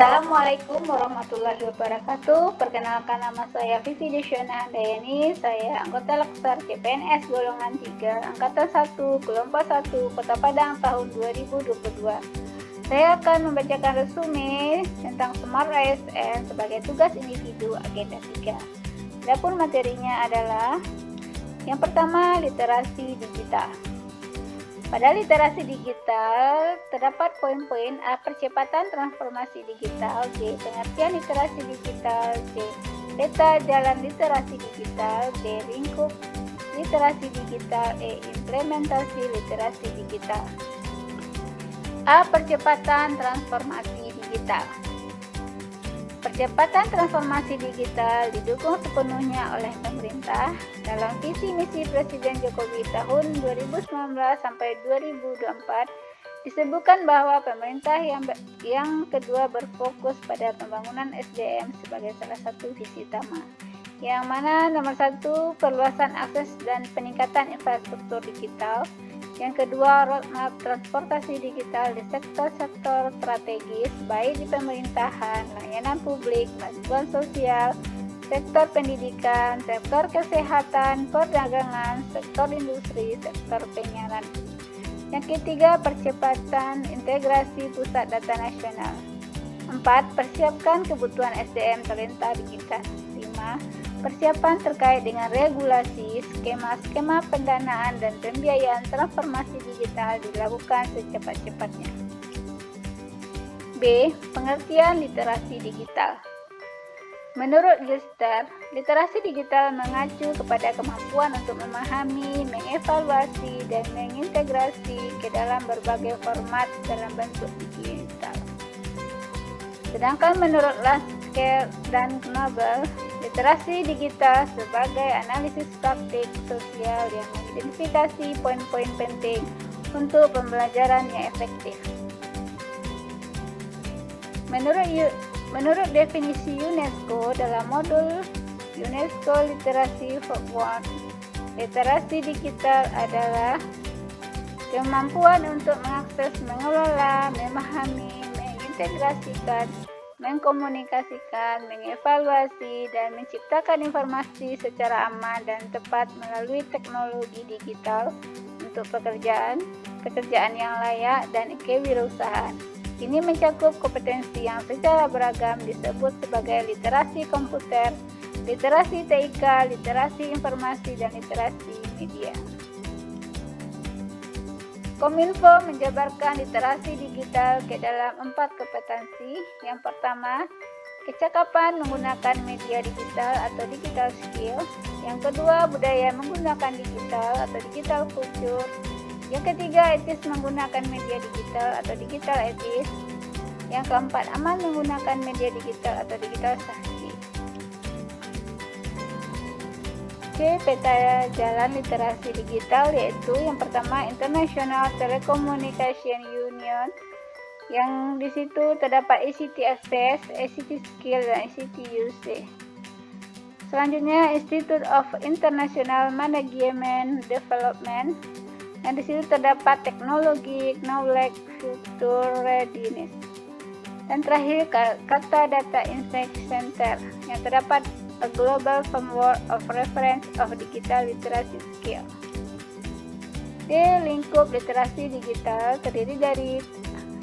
Assalamualaikum warahmatullahi wabarakatuh. Perkenalkan, nama saya Vivi Desyona Handayani. Saya anggota Laksar CPNS golongan 3 angkatan 1 kelompok 1 Kota Padang tahun 2022. Saya akan membacakan resume tentang Smart ASN sebagai tugas individu agenda 3. Adapun materinya adalah yang pertama, literasi digital. Pada literasi digital, terdapat poin-poin A. Percepatan transformasi digital, B. Pengertian literasi digital, C. Peta jalan literasi digital, D. Lingkup literasi digital, E. Implementasi literasi digital. A. Percepatan transformasi digital. Percepatan transformasi digital didukung sepenuhnya oleh pemerintah dalam visi misi Presiden Jokowi tahun 2019 sampai 2024. Disebutkan bahwa pemerintah yang kedua berfokus pada pembangunan SDM sebagai salah satu visi utama, yang mana nomor 1 perluasan akses dan peningkatan infrastruktur digital. Yang kedua, roadmap transportasi digital di sektor-sektor strategis, baik di pemerintahan, layanan publik, bantuan sosial, sektor pendidikan, sektor kesehatan, perdagangan, sektor industri, sektor penyiaran. Yang ketiga, percepatan integrasi pusat data nasional. 4. Persiapkan kebutuhan SDM talenta digital. 5. Persiapan terkait dengan regulasi, skema-skema pendanaan dan pembiayaan transformasi digital dilakukan secepat-cepatnya. B. Pengertian literasi digital. Menurut Gilster, literasi digital mengacu kepada kemampuan untuk memahami, mengevaluasi, dan mengintegrasi ke dalam berbagai format dalam bentuk digital. Sedangkan menurut Lasker dan Knobel, literasi digital sebagai analisis praktik sosial yang mengidentifikasi poin-poin penting untuk pembelajaran yang efektif. Menurut definisi UNESCO dalam modul UNESCO Literasi Framework, literasi digital adalah kemampuan untuk mengakses, mengelola, memahami, mengintegrasikan, mengkomunikasikan, mengevaluasi, dan menciptakan informasi secara aman dan tepat melalui teknologi digital untuk pekerjaan yang layak dan kewirausahaan. Ini mencakup kompetensi yang secara beragam disebut sebagai literasi komputer, literasi TIK, literasi informasi, dan literasi media. Kominfo menjabarkan literasi digital ke dalam 4 kompetensi. Yang pertama, kecakapan menggunakan media digital atau digital skill. Yang kedua, budaya menggunakan digital atau digital culture. Yang ketiga, etis menggunakan media digital atau digital etis. Yang keempat, aman menggunakan media digital atau digital safety. Peta jalan literasi digital yaitu yang pertama International Telecommunication Union, yang di situ terdapat ICT Access, ICT Skill, dan ICT Use. Selanjutnya Institute of International Management Development, yang di situ terdapat teknologi, knowledge, future readiness. Dan terakhir Kata Data Insight Center, yang terdapat A Global Framework of Reference of Digital Literacy Skill. D. Lingkup literasi digital terdiri dari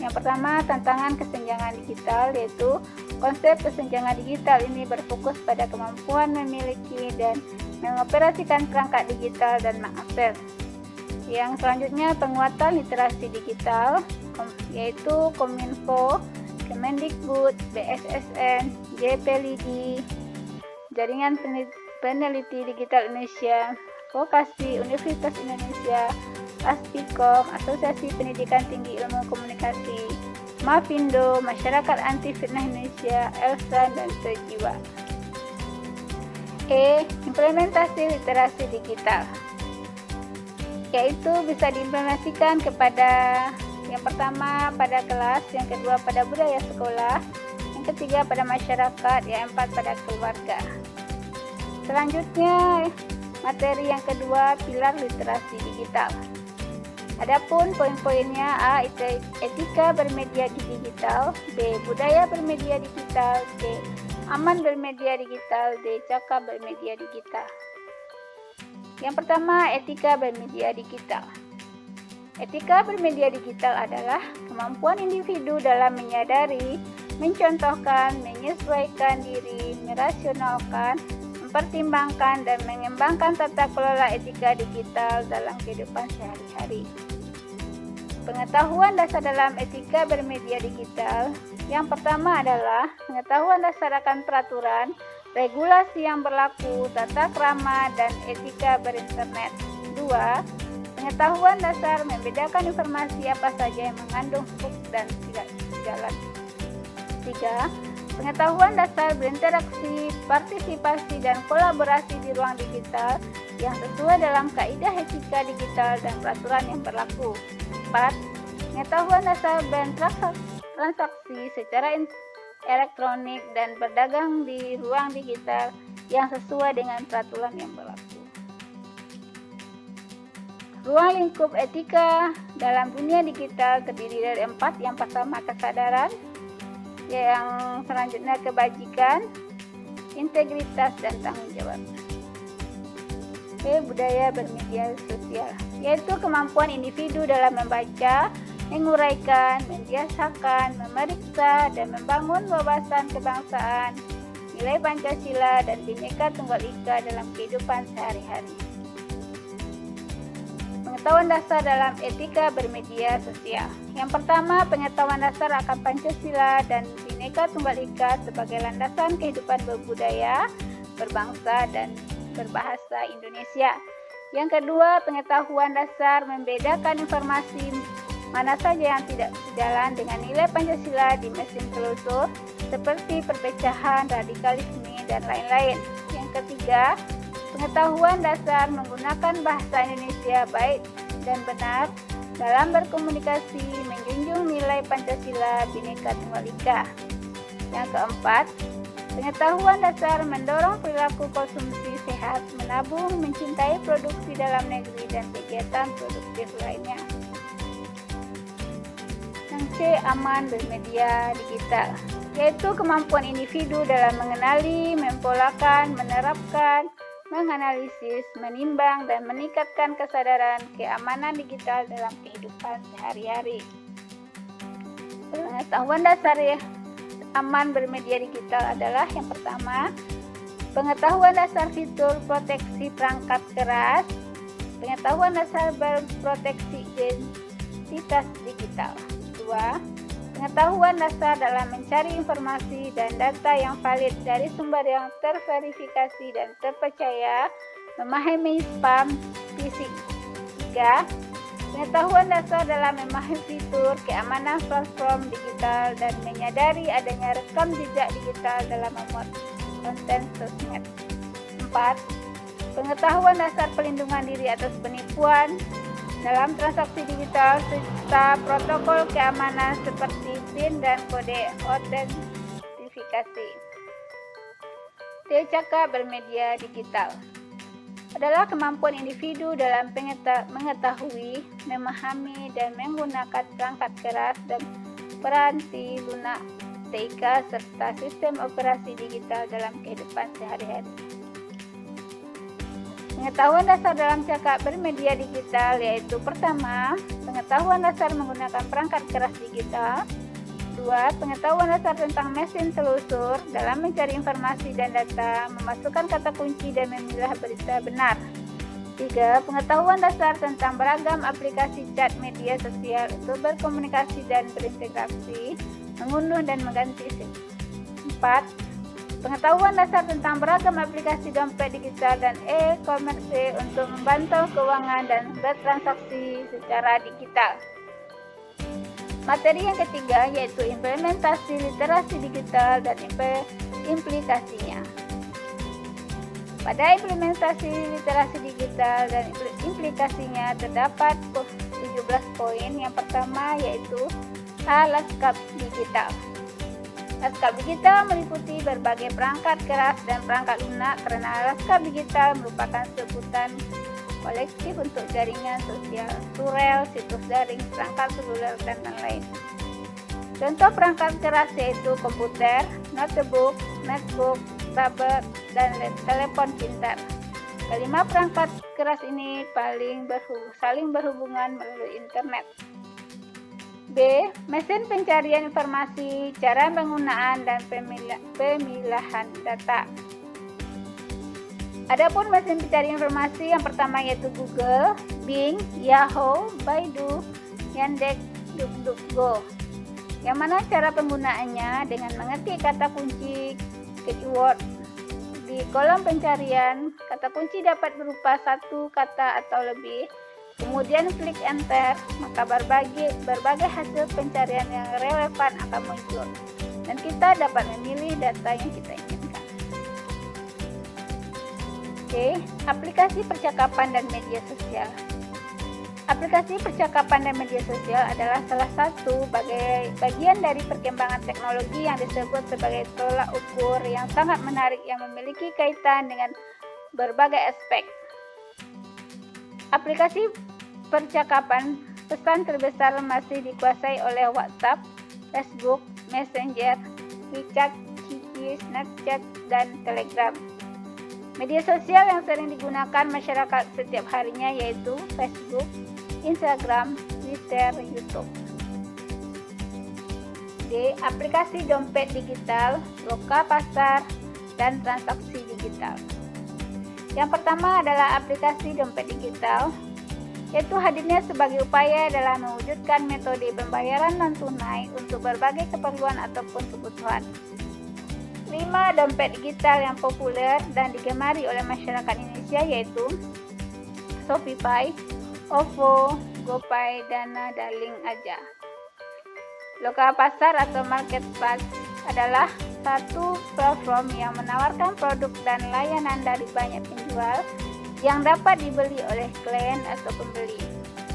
yang pertama, tantangan kesenjangan digital, yaitu konsep kesenjangan digital ini berfokus pada kemampuan memiliki dan mengoperasikan perangkat digital dan mengakses. Yang selanjutnya, penguatan literasi digital, yaitu Kominfo, Kemendikbud, BSSN, JPLID, Jaringan Peneliti Digital Indonesia, Vokasi Universitas Indonesia, Aspikom, Asosiasi Pendidikan Tinggi Ilmu Komunikasi, Mafindo, Masyarakat Anti Fitnah Indonesia, Elsan, dan Sejiwa. E. Implementasi literasi digital, yaitu bisa diimplementasikan kepada yang pertama pada kelas, yang kedua pada budaya sekolah, yang ketiga pada masyarakat, yang empat pada keluarga. Selanjutnya, materi yang kedua, pilar literasi digital. Adapun poin-poinnya: A. Etika bermedia digital, B. Budaya bermedia digital, C. Aman bermedia digital, D. Cakap bermedia digital. Yang pertama, etika bermedia digital. Etika bermedia digital adalah kemampuan individu dalam menyadari, mencontohkan, menyesuaikan diri, merasionalkan, mempertimbangkan, dan mengembangkan tata kelola etika digital dalam kehidupan sehari-hari. Pengetahuan dasar dalam etika bermedia digital. Yang pertama adalah pengetahuan dasar akan peraturan, regulasi yang berlaku, tata krama, dan etika berinternet. 2. Pengetahuan dasar membedakan informasi apa saja yang mengandung hoax dan tidak sejalan. 3. Pengetahuan dasar berinteraksi, partisipasi, dan kolaborasi di ruang digital yang sesuai dalam kaidah etika digital dan peraturan yang berlaku. 4. Pengetahuan dasar bertransaksi secara elektronik dan berdagang di ruang digital yang sesuai dengan peraturan yang berlaku. Ruang lingkup etika dalam dunia digital terdiri dari 4. Yang pertama, kesadaran. Yang selanjutnya, kebajikan, integritas, dan tanggung jawab. Budaya bermedia sosial, yaitu kemampuan individu dalam membaca, menguraikan, membiasakan, memeriksa, dan membangun wawasan kebangsaan, nilai Pancasila, dan Bhinneka Tunggal Ika dalam kehidupan sehari-hari. Pengetahuan dasar dalam etika bermedia sosial. Yang pertama, pengetahuan dasar akan Pancasila dan Bhinneka Tunggal Ika sebagai landasan kehidupan berbudaya, berbangsa, dan berbahasa Indonesia. Yang kedua, pengetahuan dasar membedakan informasi mana saja yang tidak sejalan dengan nilai Pancasila di mesin telusur, seperti perpecahan, radikalisme, dan lain-lain. Yang ketiga, pengetahuan dasar menggunakan bahasa Indonesia baik dan benar dalam berkomunikasi, menjunjung nilai Pancasila, Bhinneka Tunggal Ika. Yang keempat, pengetahuan dasar mendorong perilaku konsumsi sehat, menabung, mencintai produksi dalam negeri, dan kegiatan produktif lainnya. Yang C, aman bermedia digital, yaitu kemampuan individu dalam mengenali, mempolakan, menerapkan, menganalisis, menimbang, dan meningkatkan kesadaran keamanan digital dalam kehidupan sehari-hari. Pengetahuan dasar aman bermedia digital adalah yang pertama, pengetahuan dasar fitur proteksi perangkat keras, pengetahuan dasar berproteksi identitas digital. 2. Pengetahuan dasar dalam mencari informasi dan data yang valid dari sumber yang terverifikasi dan terpercaya, memahami spam phishing. 3. Pengetahuan dasar dalam memahami fitur keamanan platform digital dan menyadari adanya rekam jejak digital dalam memuat konten sosmed. 4. Pengetahuan dasar pelindungan diri atas penipuan dalam transaksi digital serta protokol keamanan seperti PIN dan kode autentifikasi. Cakap bermedia digital adalah kemampuan individu dalam mengetahui, memahami, dan menggunakan perangkat keras dan peranti lunak TIK serta sistem operasi digital dalam kehidupan sehari-hari. Pengetahuan dasar dalam cakap bermedia digital yaitu pertama, pengetahuan dasar menggunakan perangkat keras digital. 2. Pengetahuan dasar tentang mesin telusur dalam mencari informasi dan data, memasukkan kata kunci dan memilah berita benar. 3. Pengetahuan dasar tentang beragam aplikasi chat media sosial untuk berkomunikasi dan berintegrasi, mengunduh dan mengganti. 4. Pengetahuan dasar tentang beragam aplikasi dompet digital dan e-commerce untuk membantu keuangan dan bertransaksi secara digital. Materi yang ketiga yaitu implementasi literasi digital dan implikasinya. Pada implementasi literasi digital dan implikasinya terdapat 17 poin. Yang pertama yaitu Lanskap digital. Lanskap digital meliputi berbagai perangkat keras dan perangkat lunak karena lanskap digital merupakan sebutan kolektif untuk jaringan sosial, surel, situs daring, perangkat seluler, dan lain-lain. Contoh perangkat keras yaitu komputer, notebook, netbook, tablet, dan telepon pintar. Kelima perangkat keras ini saling berhubungan melalui internet. B. Mesin pencarian informasi, cara penggunaan dan pemilahan data. Adapun mesin pencari informasi yang pertama yaitu Google, Bing, Yahoo, Baidu, Yandex, DuckDuckGo. Yang mana cara penggunaannya dengan mengetik kata kunci keyword di kolom pencarian. Kata kunci dapat berupa satu kata atau lebih. Kemudian klik enter, maka berbagai hasil pencarian yang relevan akan muncul dan kita dapat memilih data yang kita inginkan. Oke, aplikasi percakapan dan media sosial. Aplikasi percakapan dan media sosial adalah salah satu bagian dari perkembangan teknologi yang disebut sebagai tolak ukur yang sangat menarik yang memiliki kaitan dengan berbagai aspek. Aplikasi percakapan pesan terbesar masih dikuasai oleh WhatsApp, Facebook, Messenger, WeChat, QQ, Snapchat, dan Telegram. Media sosial yang sering digunakan masyarakat setiap harinya yaitu Facebook, Instagram, Twitter, YouTube. D. Aplikasi dompet digital, loka pasar, dan transaksi digital. Yang pertama adalah aplikasi dompet digital, yaitu hadirnya sebagai upaya dalam mewujudkan metode pembayaran non-tunai untuk berbagai keperluan ataupun kebutuhan. 5 dompet digital yang populer dan digemari oleh masyarakat Indonesia yaitu Shopee, OVO, GoPay, Dana, Darling Aja. Loka pasar atau marketplace adalah satu platform yang menawarkan produk dan layanan dari banyak penjual yang dapat dibeli oleh klien atau pembeli.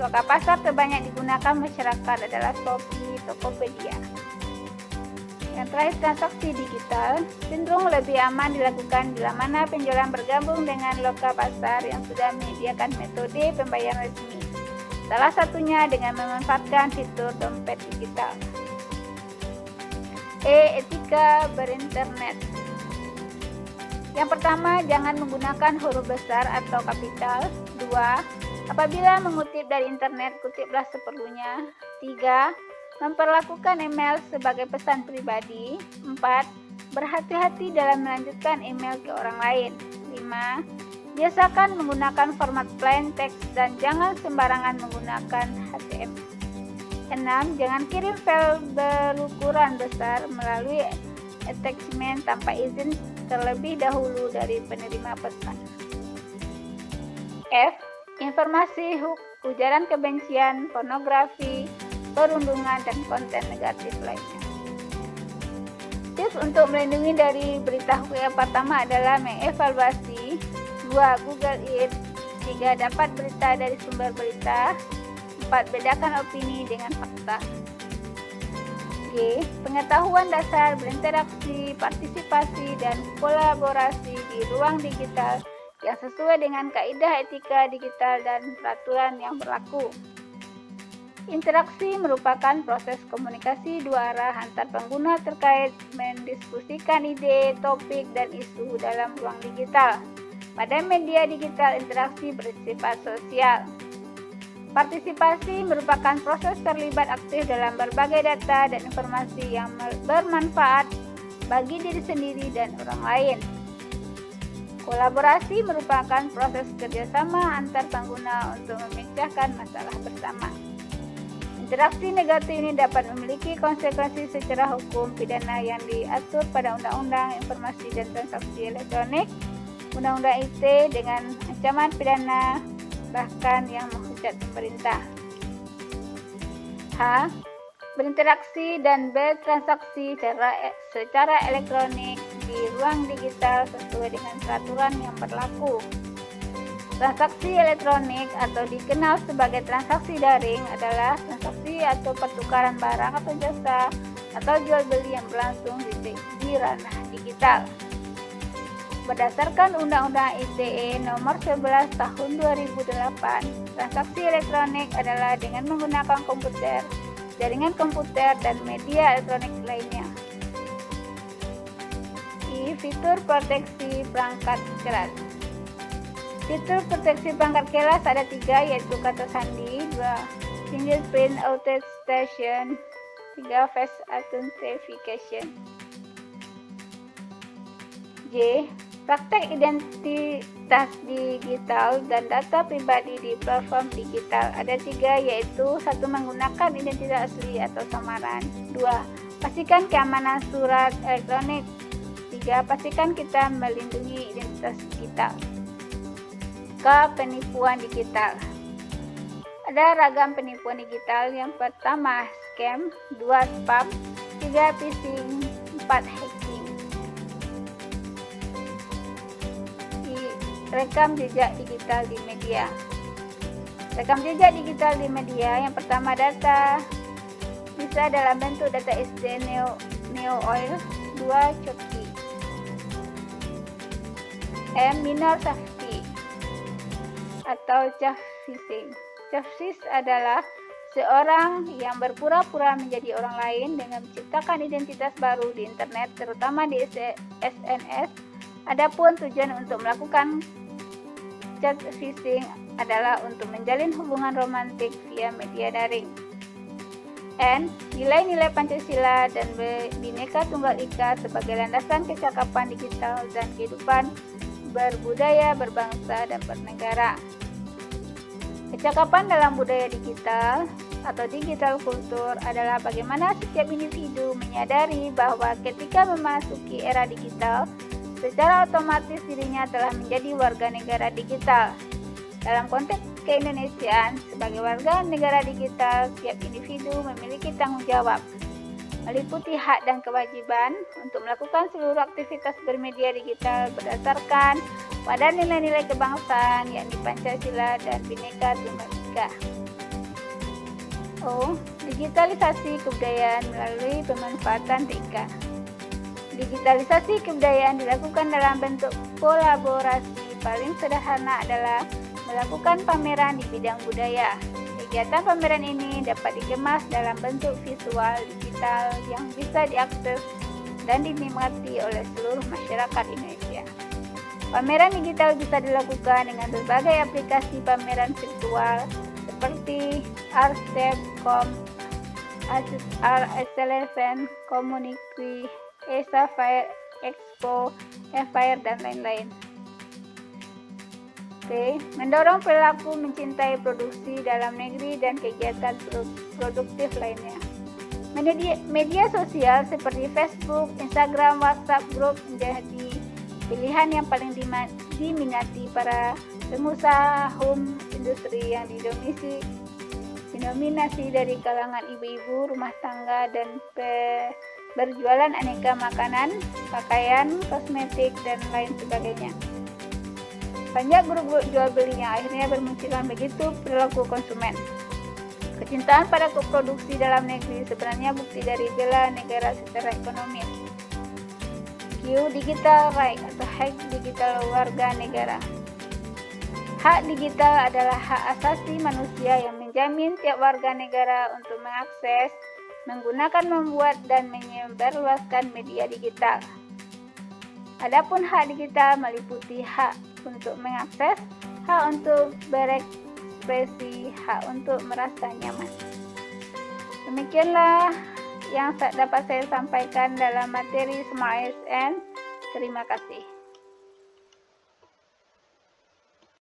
Loka pasar terbanyak digunakan masyarakat adalah Shopee, Tokopedia. Yang terakhir, transaksi digital cenderung lebih aman dilakukan bila mana penjualan bergabung dengan loka pasar yang sudah menyediakan metode pembayaran resmi. Salah satunya dengan memanfaatkan fitur dompet digital. Etika berinternet. Yang pertama, jangan menggunakan huruf besar atau kapital. 2. Apabila mengutip dari internet, kutiplah seperlunya. 3. Memperlakukan email sebagai pesan pribadi. 4. Berhati-hati dalam melanjutkan email ke orang lain. 5. Biasakan menggunakan format plain text dan jangan sembarangan menggunakan HTML. 6. Jangan kirim file berukuran besar melalui attachment tanpa izin terlebih dahulu dari penerima pesan. F. Informasi hoax, ujaran kebencian, pornografi, perundungan, dan konten negatif lainnya. Tips untuk melindungi dari berita hoax yang pertama adalah mengevaluasi. 2. Google it. 3. Dapat berita dari sumber berita. 4. Bedakan opini dengan fakta. G. Pengetahuan dasar berinteraksi, partisipasi, dan kolaborasi di ruang digital yang sesuai dengan kaidah etika digital dan peraturan yang berlaku. Interaksi merupakan proses komunikasi dua arah antar pengguna terkait mendiskusikan ide, topik, dan isu dalam ruang digital. Pada media digital, interaksi bersifat sosial. Partisipasi merupakan proses terlibat aktif dalam berbagai data dan informasi yang bermanfaat bagi diri sendiri dan orang lain. Kolaborasi merupakan proses kerjasama antar pengguna untuk memecahkan masalah bersama. Interaksi negatif ini dapat memiliki konsekuensi secara hukum pidana yang diatur pada Undang-Undang Informasi dan Transaksi Elektronik, Undang-Undang ITE dengan ancaman pidana bahkan yang menghujat pemerintah. H. Berinteraksi dan bertransaksi secara elektronik di ruang digital sesuai dengan peraturan yang berlaku. Transaksi elektronik atau dikenal sebagai transaksi daring adalah transaksi atau pertukaran barang atau jasa atau jual beli yang berlangsung di ranah digital. Berdasarkan Undang-Undang ITE Nomor 11 Tahun 2008, transaksi elektronik adalah dengan menggunakan komputer, jaringan komputer, dan media elektronik lainnya. Fitur proteksi perangkat keras. Fitur proteksi perangkat keras ada 3, yaitu kata sandi, 2 fingerprint authentication, 3 face authentication. J. Praktek identitas digital dan data pribadi di platform digital ada 3, yaitu 1 menggunakan identitas asli atau samaran, 2 pastikan keamanan surat elektronik, 3 pastikan kita melindungi identitas digital. K. Penipuan digital. Ada ragam penipuan digital. Yang pertama scam, 2 spam, 3 phishing, 4 hacking. Rekam jejak digital di media. Rekam jejak digital di media. Yang pertama data bisa dalam bentuk data SD Neo Oil, 2 Choki. M. Minor safety atau phishing. Phishing adalah seorang yang berpura-pura menjadi orang lain dengan menciptakan identitas baru di internet, terutama di SNS. Adapun tujuan untuk melakukan chat phishing adalah untuk menjalin hubungan romantik via media daring. N. Nilai-nilai Pancasila dan Bhinneka Tunggal Ika sebagai landasan kecakapan digital dan kehidupan berbudaya, berbangsa, dan bernegara. Kecakapan dalam budaya digital atau digital kultur adalah bagaimana setiap individu menyadari bahwa ketika memasuki era digital, secara otomatis dirinya telah menjadi warga negara digital. Dalam konteks keindonesiaan, sebagai warga negara digital, setiap individu memiliki tanggung jawab, meliputi hak dan kewajiban untuk melakukan seluruh aktivitas bermedia digital berdasarkan pada nilai-nilai kebangsaan, yakni Pancasila dan Bhinneka Tunggal Ika. O. Digitalisasi kebudayaan melalui pemanfaatan TIK. Digitalisasi kebudayaan dilakukan dalam bentuk kolaborasi. Paling sederhana adalah melakukan pameran di bidang budaya. Kegiatan pameran ini dapat dikemas dalam bentuk visual digital yang bisa diakses dan dinikmati oleh seluruh masyarakat Indonesia. Pameran digital bisa dilakukan dengan berbagai aplikasi pameran virtual seperti Artscape.com, R11, Communique, Sapphire, Expo, Fire, dan lain-lain. Oke, mendorong perilaku mencintai produksi dalam negeri dan kegiatan produktif lainnya. Media sosial seperti Facebook, Instagram, WhatsApp Group menjadi pilihan yang paling diminati para pengusaha home industri yang didominasi dari kalangan ibu-ibu rumah tangga dan berjualan aneka makanan, pakaian, kosmetik, dan lain sebagainya. Banyak grup jual beli yang akhirnya bermunculan begitu perilaku konsumen. Kecintaan pada produksi dalam negeri sebenarnya bukti dari bela negara secara ekonomi. Q. Digital right atau hak digital warga negara. Hak digital adalah hak asasi manusia yang menjamin tiap warga negara untuk mengakses, menggunakan, membuat, dan menyebarluaskan media digital. Adapun hak digital meliputi hak untuk mengakses, hak untuk berekspresi, hak untuk merasa nyaman. Demikianlah yang dapat saya sampaikan dalam materi Smart ASN. Terima kasih.